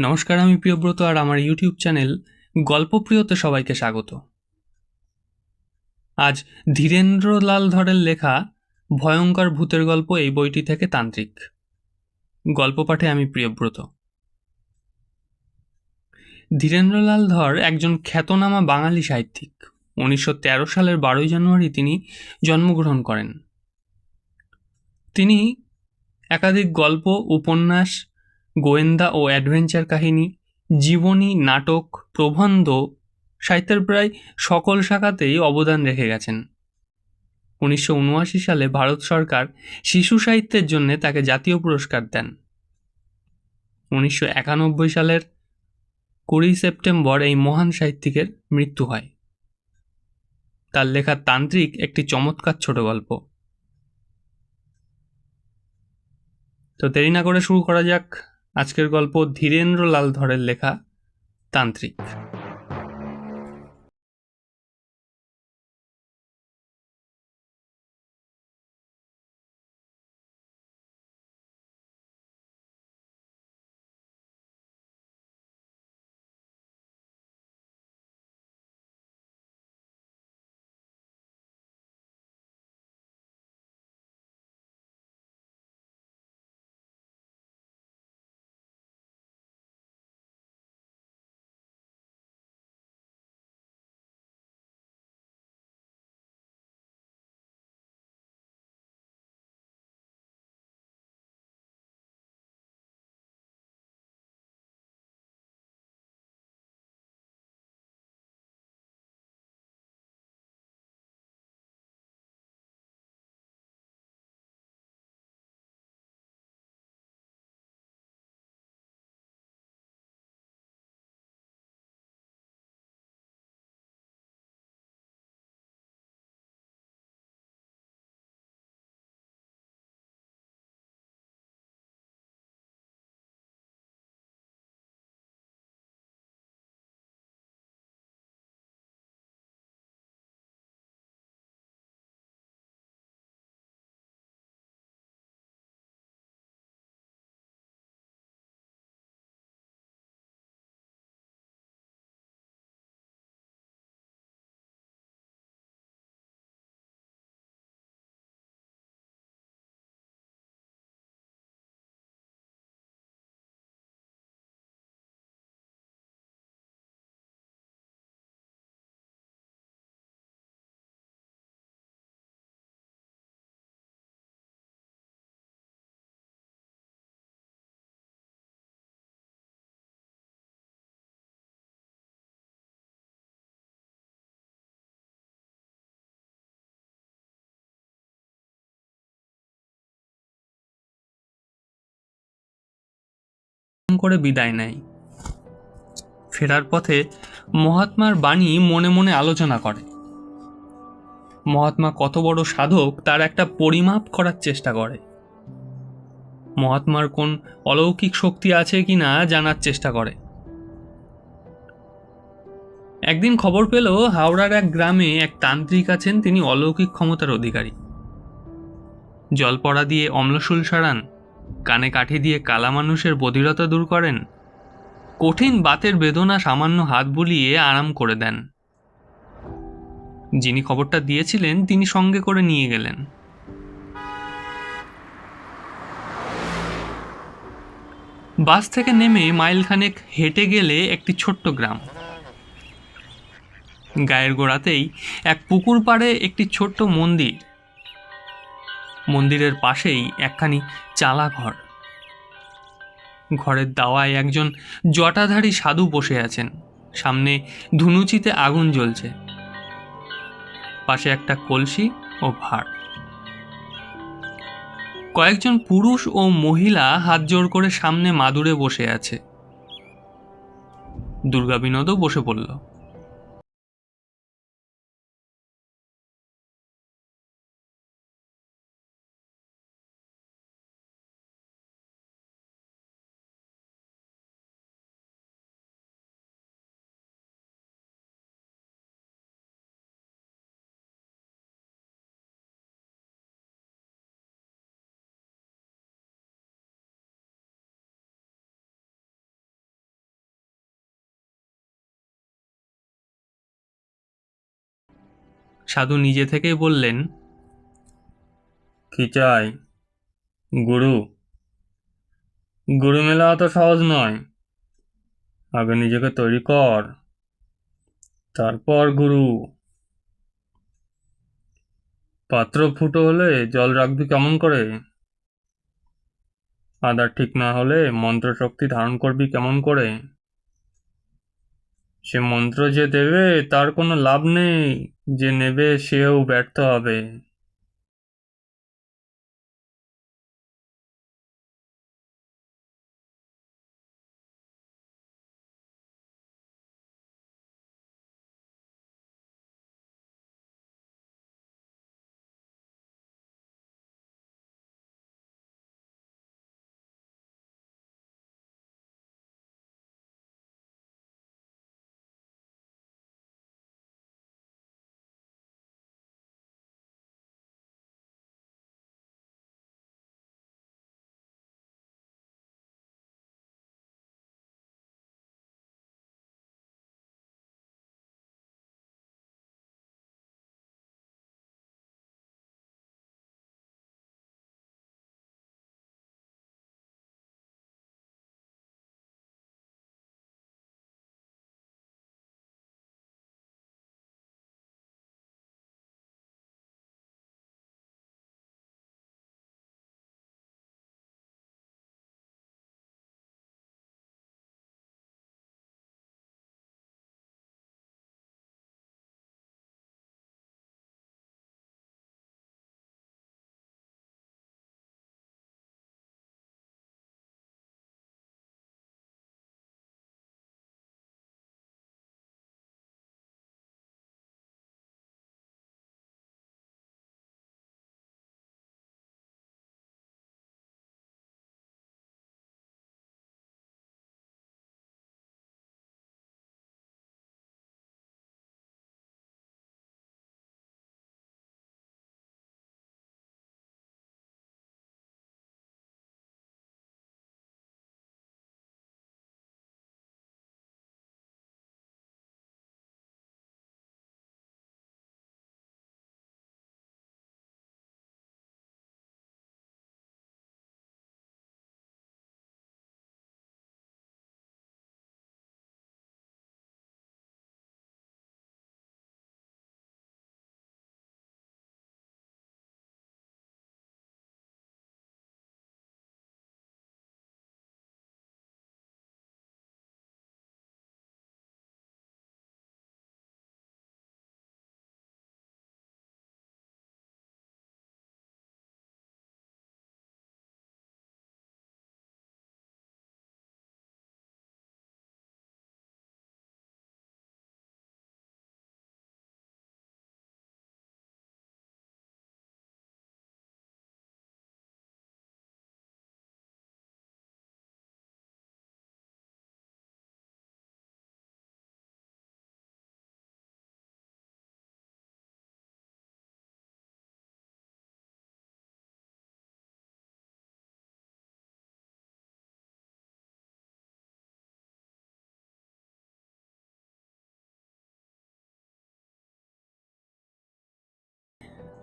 নমস্কার, আমি প্রিয়ব্রত আর আমার ইউটিউব চ্যানেল গল্পপ্রিয়তে সবাইকে স্বাগত। আজ ধীরেন্দ্রলাল ধরের লেখা ভয়ঙ্কর ভূতের গল্প এই বইটি থেকে তান্ত্রিক। গল্প পাঠে আমি প্রিয়ব্রত। ধীরেন্দ্রলাল ধর একজন খ্যাতনামা বাঙালি সাহিত্যিক। 1913 সালের 12 জানুয়ারি তিনি জন্মগ্রহণ করেন। তিনি একাধিক গল্প, উপন্যাস, গোয়েন্দা ও অ্যাডভেঞ্চার কাহিনী, জীবনী, নাটক, প্রবন্ধ সাহিত্যের প্রায় সকল শাখাতেই অবদান রেখে গেছেন। 1979 সালে ভারত সরকার শিশু সাহিত্যের জন্য তাকে জাতীয় পুরস্কার দেন। 1991 সালের 20 সেপ্টেম্বর এই মহান সাহিত্যিকের মৃত্যু হয়। তার লেখা তান্ত্রিক একটি চমৎকার ছোট গল্প। তো দেরি না করে শুরু করা যাক আজকের গল্প, ধীরেন্দ্রলাল ধরের লেখা তান্ত্রিক। করে বিদায় নেয়। ফেরার পথে মহাত্মার বাণী মনে মনে আলোচনা করে। মহাত্মা কত বড় সাধক তার একটা পরিমাপ করার চেষ্টা করে। মহাত্মার কোন অলৌকিক শক্তি আছে কিনা জানার চেষ্টা করে। একদিন খবর পেল হাওড়ার এক গ্রামে এক তান্ত্রিক আছেন, তিনি অলৌকিক ক্ষমতার অধিকারী। জলপড়া দিয়ে অম্লশূল সারান, কানে কাঠি দিয়ে কালা মানুষের বধিরতা দূর করেন, কঠিন বাতের বেদনা সামান্য হাত বুলিয়ে আরাম করে দেন। যিনি খবরটা দিয়েছিলেন তিনি সঙ্গে করে নিয়ে গেলেন। বাস থেকে নেমে মাইলখানেক হেঁটে গেলে একটি ছোট্ট গ্রাম। গায়ের গোড়াতেই এক পুকুর পাড়ে একটি ছোট্ট মন্দির। মন্দিরের পাশেই একখানি চালা ঘর। ঘরের দাওয়ায় একজন জটাধারী সাধু বসে আছেন। সামনে ধুনুচিতে আগুন জ্বলছে। পাশে একটা কলসি ও ভাঁড়। কয়েকজন পুরুষ ও মহিলা হাত জোড় করে সামনে মাদুরে বসে আছে। দুর্গা বিনোদও বসে পড়ল। সাধু নিজে থেকেই বললেন, কি চাই? গুরু। গুরু মেলা অত সহজ নয়, আগে নিজেকে তৈরি কর, তারপর গুরু। পাত্র ফুটো হলে জল রাখবি কেমন করে? আদা ঠিক না হলে মন্ত্র শক্তি ধারণ করবি কেমন করে? সে মন্ত্র যে দেবে তার কোনো লাভ নেই, যে নেবে সেও ব্যর্থ হবে।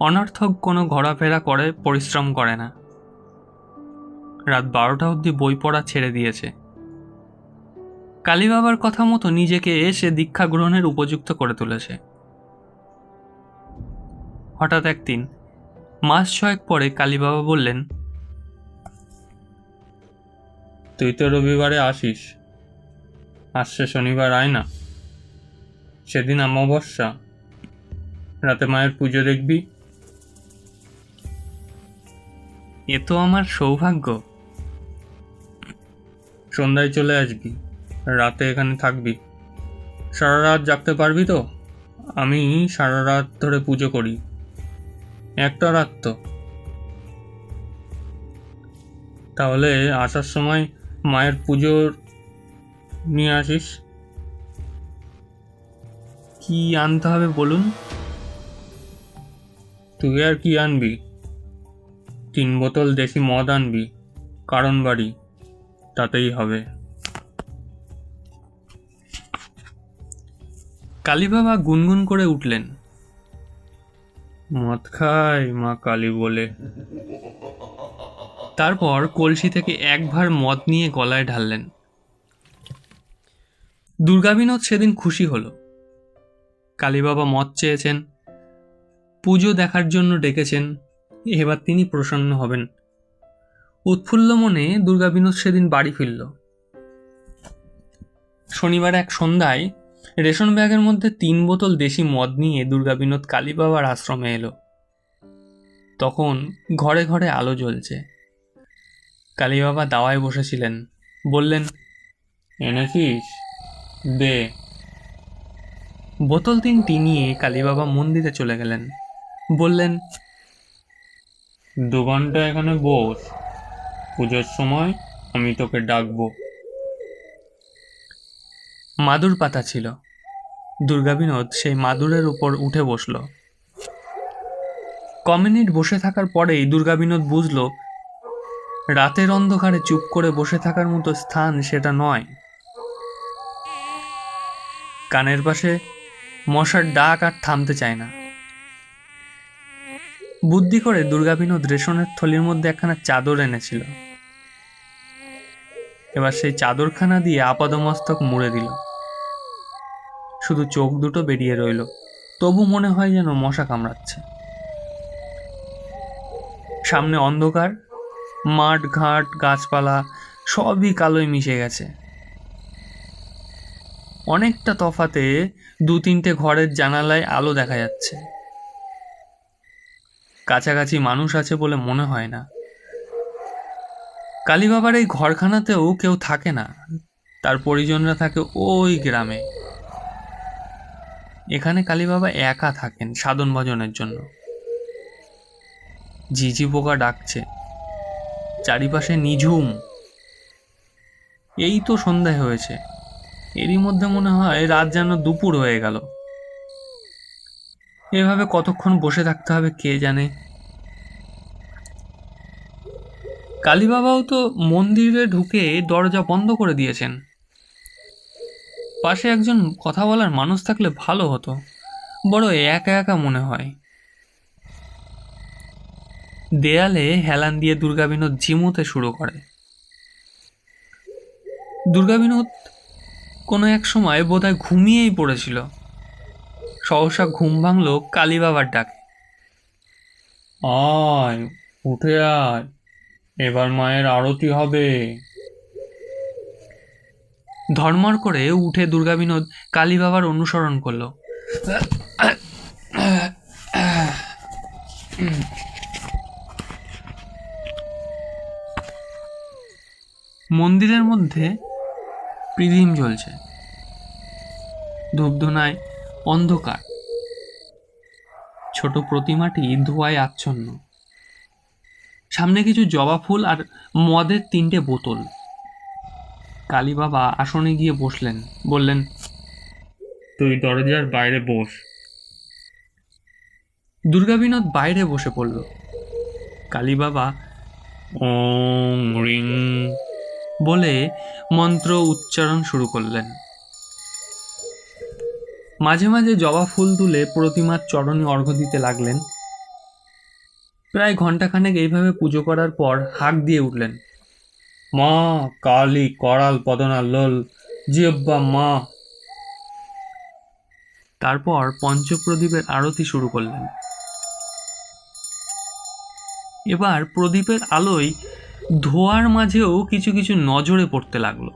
অনর্থক কোনো ঘোরাফেরা করে পরিশ্রম করে না। রাত 12টা অবধি বই পড়া ছেড়ে দিয়েছে। কালীবাবার কথা মতো নিজেকে এসে দীক্ষা গ্রহণের উপযুক্ত করে তুলেছে। হঠাৎ একদিন মাস 6 পরে কালীবাবা বললেন, তুই তো রবিবারে আসিস, আসছে শনিবার আয় না, সেদিন অমাবস্যা, রাতে মায়ের পুজো দেখবি। এ তো আমার সৌভাগ্য। সন্ধ্যায় চলে আসবি, রাতে এখানে থাকবি। সারা রাত জাগতে পারবি তো? আমি সারা রাত ধরে পুজো করি, একটা রাত তো। তাহলে আসার সময় মায়ের পুজোর নিয়ে আসিস। কি আনতে হবে বলুন? তুই আর কি আনবি? 3 বোতল দেশি মদ আনবি, কারণ বাড়ি, তাতেই হবে। কালীবাবা গুনগুন করে উঠলেন, মদ খাই মা কালী বলে। তারপর কলসি থেকে এক ভার মদ নিয়ে গলায় ঢাললেন। দুর্গাবিনোদ সেদিন খুশি হলো। কালীবাবা মদ চেয়েছেন, পুজো দেখার জন্য ডেকেছেন, এবার তিনি প্রসন্ন হবেন। উৎফুল্ল মনে দুর্গাবিনোদ সেদিন বাড়ি ফিরল। শনিবার এক সন্ধ্যায় রেশন ব্যাগের মধ্যে 3 বোতল দেশি মদ নিয়ে দুর্গাবিনোদ কালীবাবার আশ্রমে এলো। তখন ঘরে ঘরে আলো জ্বলছে। কালীবাবা দাওয়ায় বসেছিলেন। বললেন, এনেছিস? দে। বোতল 3টি নিয়ে কালীবাবা মন্দিরে চলে গেলেন। বললেন, 2 ঘন্টা এখানে বস, পুজোর সময় আমি তোকে ডাকবো। মাদুর পাতা ছিল। দুর্গাবিনোদ সেই মাদুরের উপর উঠে বসল। কমিনিট বসে থাকার পরেই দুর্গাবিনোদ বুঝল রাতের অন্ধকারে চুপ করে বসে থাকার মতো স্থান সেটা নয়। কানের পাশে মশার ডাক আর থামতে চায় না। বুদ্ধি করে দুর্গাবিনোদ রেশনের থলির মধ্যে একখানা চাদর এনেছিল। এবার সেই চাদরখানা দিয়ে আপাদমস্তক মুড়ে দিল। শুধু চোখ দুটো বেরিয়ে রইল, তবু মনে হয় যেন মশা কামড়াচ্ছে। সামনে অন্ধকার, মাঠ ঘাট গাছপালা সবই কালোয় মিশে গেছে। অনেকটা তফাতে 2-3টে ঘরের জানালায় আলো দেখা যাচ্ছে। কাছাকাছি মানুষ আছে বলে মনে হয় না। কালীবাবার এই ঘরখানাতেও কেউ থাকে না, তার পরিজনরা থাকে ওই গ্রামে। এখানে কালীবাবা একা থাকেন সাধন ভজনের জন্য। ঝিঝি পোকা ডাকছে, চারিপাশে নিঝুম। এই তো সন্ধ্যায় হয়েছে, এরই মধ্যে মনে হয় রাত যেন দুপুর হয়ে গেল। এভাবে কতক্ষণ বসে থাকতে হবে কে জানে। কালীবাবাও তো মন্দিরে ঢুকে দরজা বন্ধ করে দিয়েছেন। পাশে একজন কথা বলার মানুষ থাকলে ভালো হতো, বড় একা একা মনে হয়। দেয়ালে হেলান দিয়ে দুর্গাবিনোদ ঝিমুতে শুরু করে। দুর্গাবিনোদ কোনো এক সময় বোধহয় ঘুমিয়েই পড়েছিল। সহসা ঘুম ভাঙল কালীবাবার ডাকে। আয়, উঠে আয়, এবার মায়ের আরতি হবে। ধর্মর করে উঠে দুর্গাবিনোদ কালীবাবার অনুসরণ করল। মন্দিরের মধ্যে প্রদীপ জ্বলছে, ধূপধুনায় অন্ধকার। ছোট প্রতিমাটি ধোঁয়ায় আচ্ছন্ন। সামনে কিছু জবা ফুল আর মদের 3টে বোতল। কালীবাবা আসনে গিয়ে বসলেন। বললেন, তুই দরজার বাইরে বস। দুর্গাবিনোদ বাইরে বসে পড়ল। কালীবাবা ওং রিং বলে মন্ত্র উচ্চারণ শুরু করলেন। মাঝে মাঝে জবা ফুল তুলে প্রতিমার চরণে অর্ঘ্য দিতে লাগলেন। প্রায় ঘণ্টাখানেক এইভাবে পুজো করার পর হাঁক দিয়ে উঠলেন, মা কালী করাল পদনা লোল জিহ্বা মা। তারপর পঞ্চপ্রদীপের আরতি শুরু করলেন। এবার প্রদীপের আলোয় ধোঁয়ার মাঝেও কিছু কিছু নজরে পড়তে লাগলো।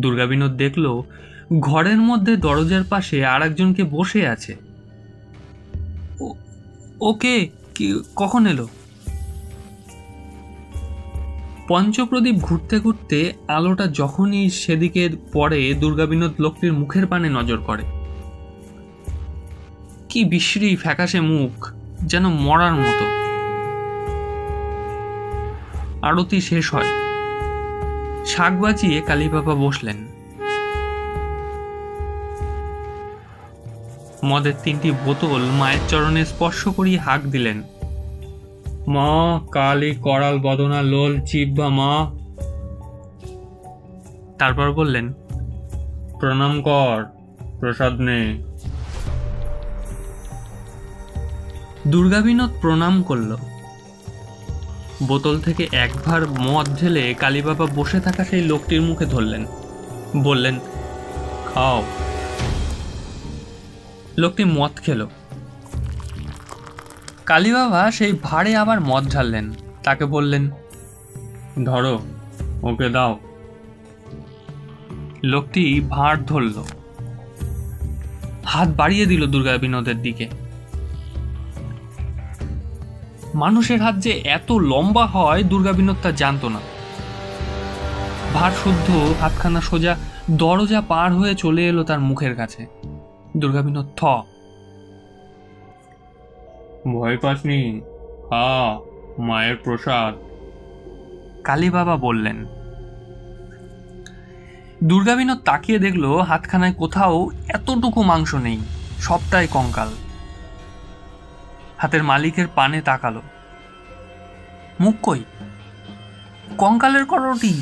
দুর্গাবিনোদ দেখল ঘরের মধ্যে দরজার পাশে আর একজনকে বসে আছে। ওকে, কখন এলো? পঞ্চপ্রদীপ ঘুরতে ঘুরতে আলোটা যখনই সেদিকে পড়ে দুর্গাবিনোদ লোকটির মুখের পানে নজর করে। কি বিশ্রী ফ্যাকাশে মুখ, যেন মরার মতো। আরতি শেষ হয়। শাক বাজিয়ে কালীবাবা বসলেন। মদের 3টি বোতল মায়ের চরণে স্পর্শ করিয়ে হাঁক দিলেন, মা কালী করাল বদনা লোল জিহ্বা মা। তারপর বললেন, প্রণাম কর, প্রসাদ নে। দুর্গাবিনোদ প্রণাম করল। বোতল থেকে এক ভার মদ ঢেলে কালীবাবা বসে থাকা সেই লোকটির মুখে ধরলেন, বললেন, খাও। লোকটি মদ খেল। কালীবাবা সেই ভাঁড়ে আবার মদ ঢাললেন, তাকে বললেন, ধরো, ওকে দাও। লোকটি ভাঁড় ধরল, হাত বাড়িয়ে দিল দুর্গাবিনোদের দিকে। মানুষের হাত যে এত লম্বা হয় দুর্গাবিনোদ তা জানত না। ভাঁড় শুদ্ধ হাতখানা সোজা দরজা পার হয়ে চলে এলো তার মুখের কাছে। দুর্গাবিনোদ ভয় পাসনি, খা, মায়ের প্রসাদ, কালীবাবা বললেন। দুর্গাবিনোদ তাকিয়ে দেখলো হাতখানায় কোথাও এতটুকু মাংস নেই, সবটাই কঙ্কাল। হাতের মালিকের পানে তাকালো, মুখ কই, কঙ্কালের করটি।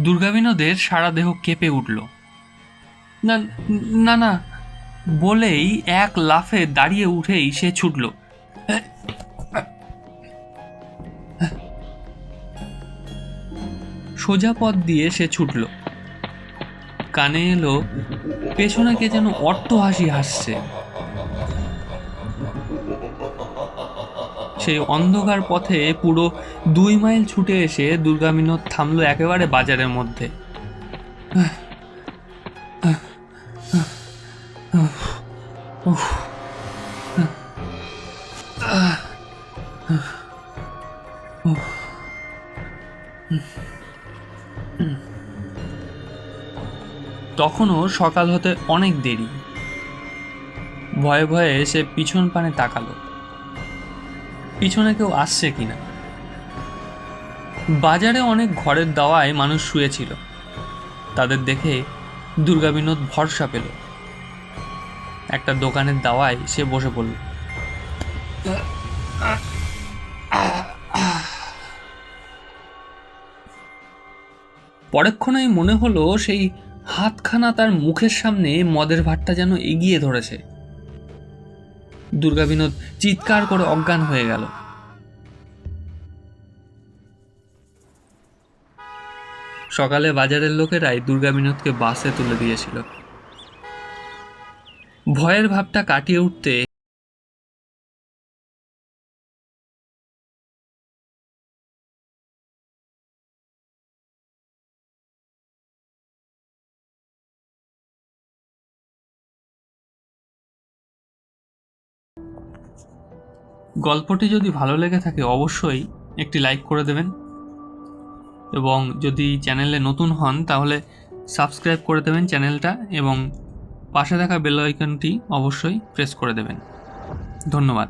দুর্গাবিনোদের সারা দেহ কেঁপে উঠল। না না না বলেই এক লাফে দাঁড়িয়ে উঠেই সে ছুটল। সোজা পথ দিয়ে সে ছুটল। কানে এলো পেছনে কে যেন অট্ট হাসি হাসছে। সেই অন্ধকার পথে পুরো 2 মাইল ছুটে এসে দুর্গাবিনোদ থামলো একেবারে বাজারের মধ্যে। তখনও সকাল হতে অনেক দেরি। ভয়ে ভয়ে সে পিছন পানে তাকালো, পিছনে কেউ আসছে কিনা। বাজারে অনেক ঘরের দাওয়ায় মানুষ শুয়েছিল। তাদের দেখে দুর্গাবিনোদ ভরসা পেল। একটা দোকানের দাওয়ায় সে বসে পড়ল। পরক্ষণেই মনে হলো সেই হাতখানা তার মুখের সামনে মদের ভাঁড়টা যেন এগিয়ে ধরেছে। দুর্গাবিনোদ চিৎকার করে অজ্ঞান হয়ে গেল। সকালে বাজারের লোকেরাই দুর্গাবিনোদকে বাসে তুলে দিয়েছিল। ভয়ের ভাবটা কাটিয়ে উঠতে গল্পটি যদি ভালো লেগে থাকে অবশ্যই একটি লাইক করে দেবেন, এবং যদি চ্যানেলে নতুন হন তাহলে সাবস্ক্রাইব করে দেবেন চ্যানেলটা, এবং পাশে থাকা বেল আইকনটি অবশ্যই প্রেস করে দেবেন। ধন্যবাদ।